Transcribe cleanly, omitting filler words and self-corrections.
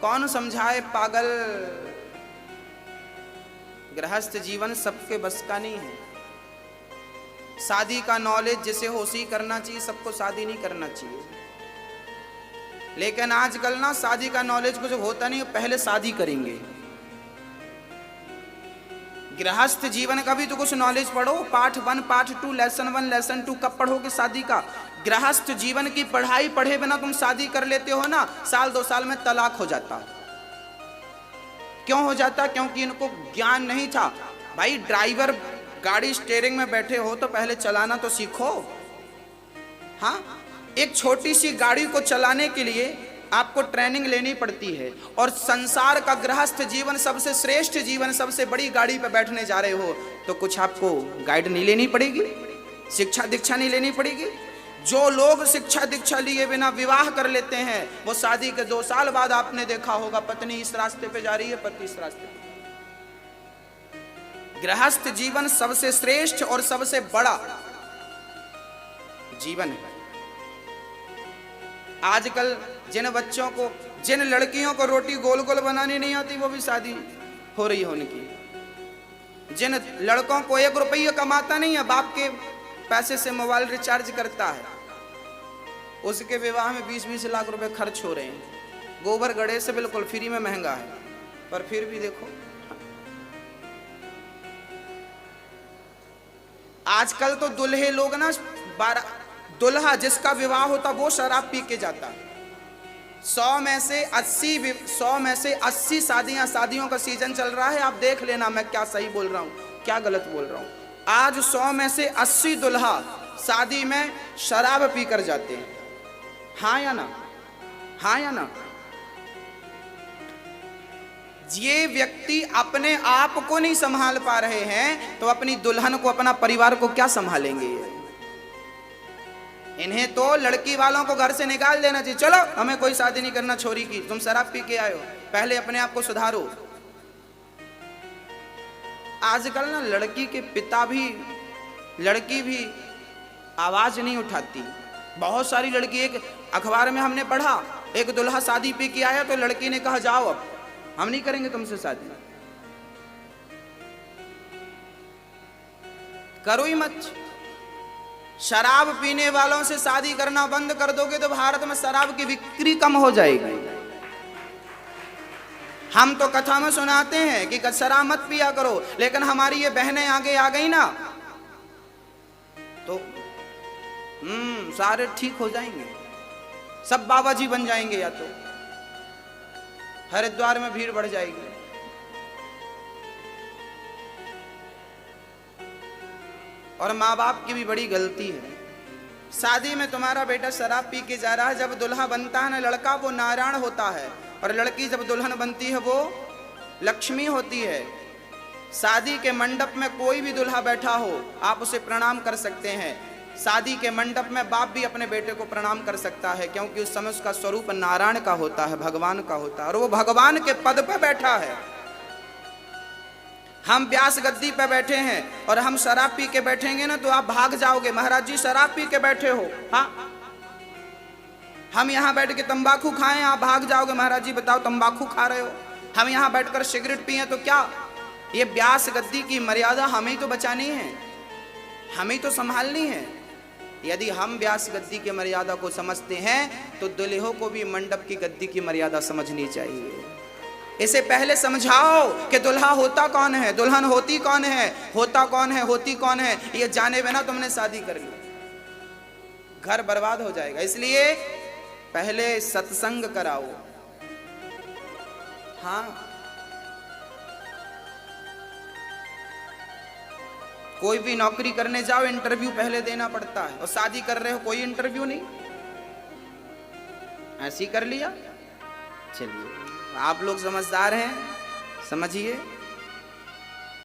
कौन समझाए पागल। गृहस्थ जीवन सबके बस का नहीं है। शादी का नॉलेज जिसे होश ही करना चाहिए, सबको शादी नहीं करना चाहिए। लेकिन आजकल ना शादी का नॉलेज कुछ होता नहीं, पहले शादी करेंगे। गृहस्थ जीवन का भी तो कुछ नॉलेज पढ़ो, पार्ट 1 पार्ट 2 लेसन 1 लेसन 2 कब पढ़ोगे शादी का। गृहस्थ जीवन की पढ़ाई पढ़े बिना तुम शादी कर लेते हो ना, साल 2 साल में तलाक हो जाता। क्यों हो जाता? क्योंकि इनको ज्ञान नहीं था। भाई ड्राइवर गाड़ी स्टीयरिंग में बैठे हो तो पहले चलाना तो सीखो। हाँ, एक छोटी सी गाड़ी को चलाने के लिए आपको ट्रेनिंग लेनी पड़ती है। और संसार का गृहस्थ जीवन सबसे श्रेष्ठ जीवन, सबसे बड़ी गाड़ी पर बैठने जा रहे हो तो कुछ आपको गाइड नहीं लेनी पड़ेगी, शिक्षा दीक्षा नहीं लेनी पड़ेगी। जो लोग शिक्षा दीक्षा लिए बिना विवाह कर लेते हैं वो शादी के 2 साल बाद आपने देखा होगा पत्नी इस रास्ते पे जा रही है, पति इस रास्ते पे। गृहस्थ जीवन सबसे श्रेष्ठ और सबसे बड़ा जीवन है। आजकल जिन बच्चों को, जिन लड़कियों को रोटी गोल गोल बनानी नहीं आती वो भी शादी हो रही है उनकी। जिन लड़कों को 1 रुपया कमाता नहीं है, बाप के पैसे से मोबाइल रिचार्ज करता है, उसके विवाह में 20-20 लाख रुपए खर्च हो रहे हैं। गोबर गड़े से बिल्कुल फ्री में महंगा है, पर फिर भी देखो आजकल तो दुल्हे लोग ना, दुल्हा जिसका विवाह होता वो शराब पी के जाता है। 100 में से 80 शादियों का सीजन चल रहा है। आप देख लेना मैं क्या सही बोल रहा हूँ क्या गलत बोल रहा हूँ। आज 100 में से 80 दुल्हा शादी में शराब पी कर जाते हैं। हाँ या ना? हाँ या ना? ये व्यक्ति अपने आप को नहीं संभाल पा रहे हैं तो अपनी दुल्हन को, अपना परिवार को क्या संभालेंगे? इन्हें तो लड़की वालों को घर से निकाल देना चाहिए। चलो हमें कोई शादी नहीं करना छोरी की, तुम शराब पी के आए हो, पहले अपने आप को सुधारो। आजकल ना लड़की के पिता भी, लड़की भी आवाज नहीं उठाती। बहुत सारी लड़की, एक अखबार में हमने पढ़ा, एक दुल्हा शादी पी के आया तो लड़की ने कहा जाओ अब हम नहीं करेंगे तुमसे शादी, करो ही मत। शराब पीने वालों से शादी करना बंद कर दोगे तो भारत में शराब की बिक्री कम हो जाएगी। हम तो कथा में सुनाते हैं कि शराब मत पिया करो, लेकिन हमारी ये बहनें आगे आ गई ना तो सारे ठीक हो जाएंगे, सब बाबा जी बन जाएंगे, या तो हरिद्वार में भीड़ बढ़ जाएगी। और माँ बाप की भी बड़ी गलती है। शादी में तुम्हारा बेटा शराब पी के जा रहा है, जब दुल्हा बनता है ना लड़का, वो नारायण होता है, और लड़की जब दुल्हन बनती है वो लक्ष्मी होती है। शादी के मंडप में कोई भी दुल्हा बैठा हो आप उसे प्रणाम कर सकते हैं। शादी के मंडप में बाप भी अपने बेटे को प्रणाम कर सकता है, क्योंकि उस समय उसका स्वरूप नारायण का होता है, भगवान का होता है, और वो भगवान के पद पर बैठा है। हम व्यास गद्दी पे बैठे हैं और हम शराब पी के बैठेंगे ना तो आप भाग जाओगे, महाराज जी शराब पी के बैठे हो। हाँ, हम यहाँ बैठ के तंबाकू खाएं, आप भाग जाओगे, महाराज जी बताओ तंबाकू खा रहे हो। हम यहाँ बैठकर सिगरेट पिए तो क्या? ये व्यास गद्दी की मर्यादा हमें तो बचानी है, हमें तो संभालनी है। यदि हम व्यास गद्दी की मर्यादा को समझते हैं तो दुल्हों को भी मंडप की गद्दी की मर्यादा समझनी चाहिए। इसे पहले समझाओ कि दुल्हा होता कौन है, दुल्हन होती कौन है, होता कौन है, होती कौन है। ये जाने बिना तुमने शादी कर ली, घर बर्बाद हो जाएगा। इसलिए पहले सत्संग कराओ। हाँ, कोई भी नौकरी करने जाओ इंटरव्यू पहले देना पड़ता है, और शादी कर रहे हो कोई इंटरव्यू नहीं, ऐसे ही कर लिया। चलिए आप लोग समझदार हैं, समझिए।